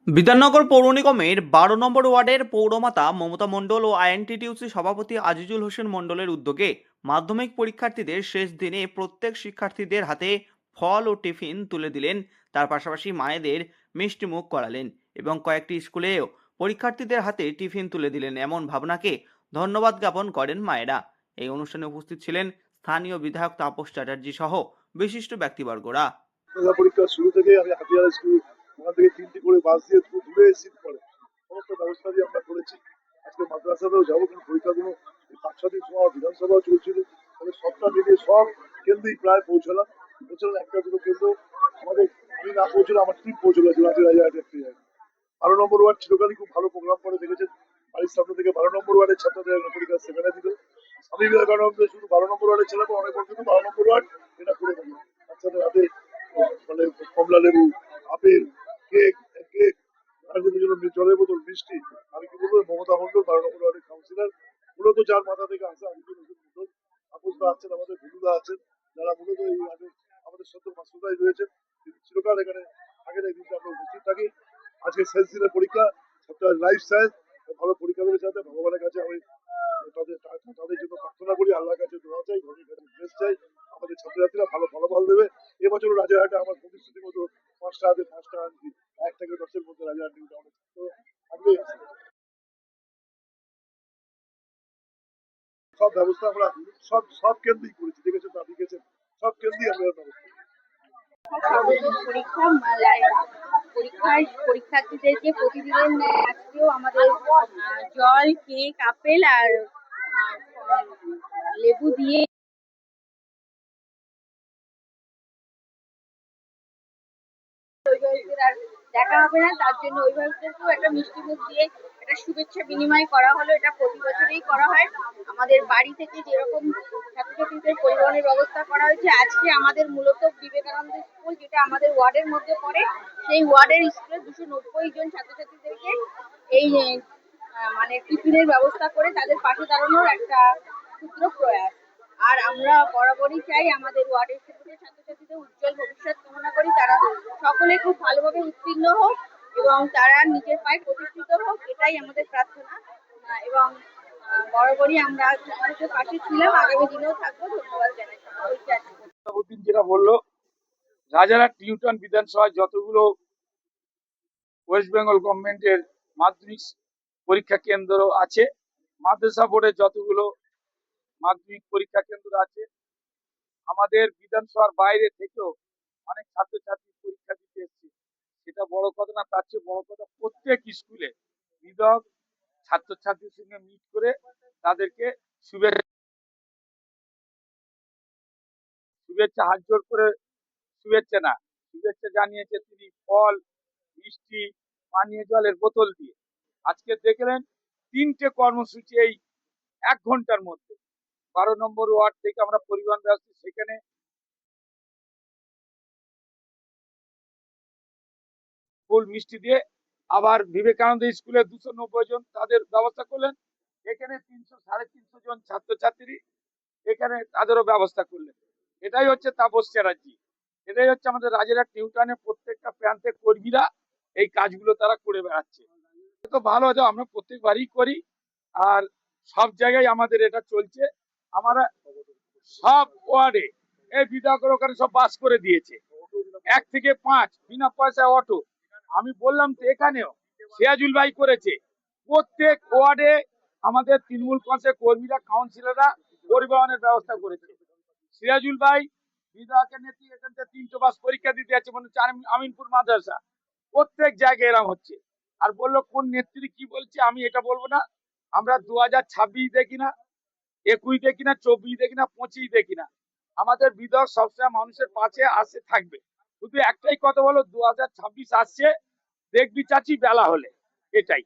বিধাননগর পৌর নিগমের ১২ নম্বর ওয়ার্ডের পৌরমাতা মমতা মণ্ডল ও আইএনটিটিউসি সভাপতি আজিজুল হোসেন মণ্ডলের উদ্যোগে মাধ্যমিক পরীক্ষার্থীদের শেষ দিনে প্রত্যেক শিক্ষার্থীদের হাতে ফল ও টিফিন তুলে দিলেন। তার পাশাপাশি মায়েদের মিষ্টিমুখ করালেন এবং কয়েকটি স্কুলেও পরীক্ষার্থীদের হাতে টিফিন তুলে দিলেন। এমন ভাবনাকে ধন্যবাদ জ্ঞাপন করেন মায়েরা। এই অনুষ্ঠানে উপস্থিত ছিলেন স্থানীয় বিধায়ক তাপস চ্যাটার্জি সহ বিশিষ্ট ব্যক্তিবর্গরা। পরীক্ষার শুরু থেকে আমি হাতিয়ার স্কুল ওখান থেকে 3টি করে বাস দিয়ে দূরে সিট করে সমস্ত ব্যবস্থা দিয়ে আমরা করেছি। আজকে মাদ্রাসাতেও যাবো, কিন্তু পরীক্ষাগুলো 5-6 দিন সময় বিধানসভাও চলছিল, তাহলে সবটা মিলিয়ে সব কেন্দ্রেই প্রায় পৌঁছালাম। একটা দুটো কেন্দ্র আমাদের, আমি না পৌঁছলে আমার টিম পৌঁছলো রাজারহাটে একটি জায়গায়। 12 নম্বর ওয়ার্ড চিরকালই খুব ভালো প্রোগ্রাম করে দেখেছেন। বাড়ির সামনে থেকে 12 নম্বর ওয়ার্ডের ছাত্রদের পরীক্ষা সেখানে দিল। স্বামী বিবেকানন্দ শুধু 12 নম্বর ওয়ার্ডের ছেলে, অনেক কিন্তু 12 নম্বর ওয়ার্ড এটা করে দেবে। বাচ্চাদের হাতে মানে কমলা লেবু, আপেল, কেক কেক জলের বোতল, মিষ্টি। আমি কি বলবো, মমতা মন্ডল 12 নম্বর ওয়ার্ডের কাউন্সিলর, মূলত যার মাথা থেকে আসে আজিজুল হোসেন মন্ডল, তাপসদা আছেন, আমাদের ভুলুদা আছেন, যারা মূলত এই আমাদের সত্য মাসুদাই রয়েছেন। কিন্তু চিরকাল এখানে আগের এই দিনটা আমরা উপস্থিত থাকি। আজকে শেষ দিনের পরীক্ষা, সবটা লাইফ সায়েন্স, ভালো পরীক্ষা দেবে সাথে ভগবানের কাছে আমি তাদের জন্য প্রার্থনা করি, আল্লাহর কাছে দোয়া চাই, ঘরের কাছে বেশ চাই, আমাদের ছাত্রছাত্রীরা ভালো ফলাফল দেবে। এবছর রাজারহাটে আমার প্রতিশ্রুতি মতো 5টা হাতে 5টা আনছি, 1 থেকে 10-এর মধ্যে রাজারহাট নিউটা অনেক থাকবেই আছে। সব ব্যবস্থা আমরা সব কেন্দ্রেই করেছি, দেখেছেন না দেখেছেন, সব কেন্দ্রেই আমরা ব্যবস্থা। পরীক্ষার্থীদেরকে প্রতিদিনের ন্যায় আজকেও আমাদের জল, কেক, আপেল আর লেবু দিয়ে অভিভাবকদের আর দেখা হবে না, তার জন্য অভিভাবকদেরকেও একটা মিষ্টি মুখ দিয়ে একটা শুভেচ্ছা বিনিময় করা হলো। এটা প্রতি বছরই করা হয়। আমাদের বাড়ি থেকে যেরকম ছাত্রছাত্রীদের পরিবহনের ব্যবস্থা করা হয়েছে, আজকে আমাদের মূলত বিবেকানন্দ স্কুল, যেটা আমাদের ওয়ার্ডের মধ্যে পড়ে, সেই ওয়ার্ডের স্কুলে 290 জন ছাত্রছাত্রীদেরকে এই মানে টিফিনের ব্যবস্থা করে তাদের পাশে দাঁড়ানোর একটা ক্ষুদ্র প্রয়াস। আর আমরা বরাবরই চাই আমাদের ওয়ার্ডের ছাত্রছাত্রীদের উজ্জ্বল ভবিষ্যৎ কামনা করি, তারা সকলে খুব ভালোভাবে উত্তীর্ণ হোক এবং তারা নিজের পায়ে প্রতিষ্ঠিত হোক, এটাই আমাদের প্রার্থনা। এবং বরাবরই আমরা তোমাদের পাশে ছিলাম, আগামী দিনেও থাকবো। ধন্যবাদ জানাই সকলকে। যেটা বললো, রাজারহাট নিউটাউন বিধানসভায় যতগুলো ওয়েস্ট বেঙ্গল গভর্নমেন্টের মাধ্যমিক পরীক্ষা কেন্দ্র আছে, মাদ্রাসা বোর্ডের যতগুলো মাধ্যমিক পরীক্ষা কেন্দ্র আছে, আমাদের বিধানসভার বাইরে থেকেও অনেক ছাত্রছাত্রী পরীক্ষা দিতে এসছে। সেটা বড় কথা না, তার চেয়ে বড় কথা প্রত্যেক স্কুলে বিধায়ক ছাত্রছাত্রীর সঙ্গে মিট করে তাদেরকে শুভেচ্ছা হাত জোর করে শুভেচ্ছা জানিয়েছে তিনি ফল, মিষ্টি, পানীয় জলের বোতল দিয়ে। আজকে দেখলেন 3টে কর্মসূচি এই 1 ঘন্টার মধ্যে। 12 নম্বর ওয়ার্ড থেকে আমরা পরিবহন ব্যবস্থা, সেখানে ফুল মিষ্টি দিয়ে, আবার বিবেকানন্দ স্কুলে 290 জন তাদের ব্যবস্থা করলেন। এখানে 300-350 জন ছাত্রছাত্রী এখানে তাদেরও ব্যবস্থা করলেন। এটাই হচ্ছে তাপস চ্যাটার্জি, এটাই হচ্ছে আমাদের রাজারহাট নিউটাউনের প্রত্যেকটা প্রান্তে কর্মীরা এই কাজগুলো তারা করে বেড়াচ্ছে। তো ভালো হতো, আমরা প্রত্যেকবারই করি, আর সব জায়গায় আমাদের এটা চলছে। আমরা সব ওয়ার্ডে এই বিধায়কের ওখানে সব বাস করে দিয়েছে, 1 থেকে 5 বিনা পয়সায় অটো। আমি বললাম তো এখানেও সিরাজুল ভাই করেছে, প্রত্যেক ওয়ার্ডে আমাদের তৃণমূল কংগ্রেসের কর্মীরা, কাউন্সিলররা পরিবহনের ব্যবস্থা করেছে। সিরাজুল ভাই বিধায়কের নেতৃত্বে এখান থেকে 3টে বাস পরীক্ষা দিতে যাচ্ছে, মনে হচ্ছে আমিনপুর মাদ্রাসা, প্রত্যেক জায়গায় এরকম হচ্ছে। আর বললো কোন নেত্রী কি বলছে, আমি এটা বলবো না। আমরা 2026 দেখি না, 21 দেখি না, 24 দেখি না, 25 দেখি না, আমাদের বিধায়ক সবসময় মানুষের পাশে আসে থাকবে। শুধু একটাই কথা বলো, 2026 আসছে, দেখবি চাচি বেলা হলে, এটাই।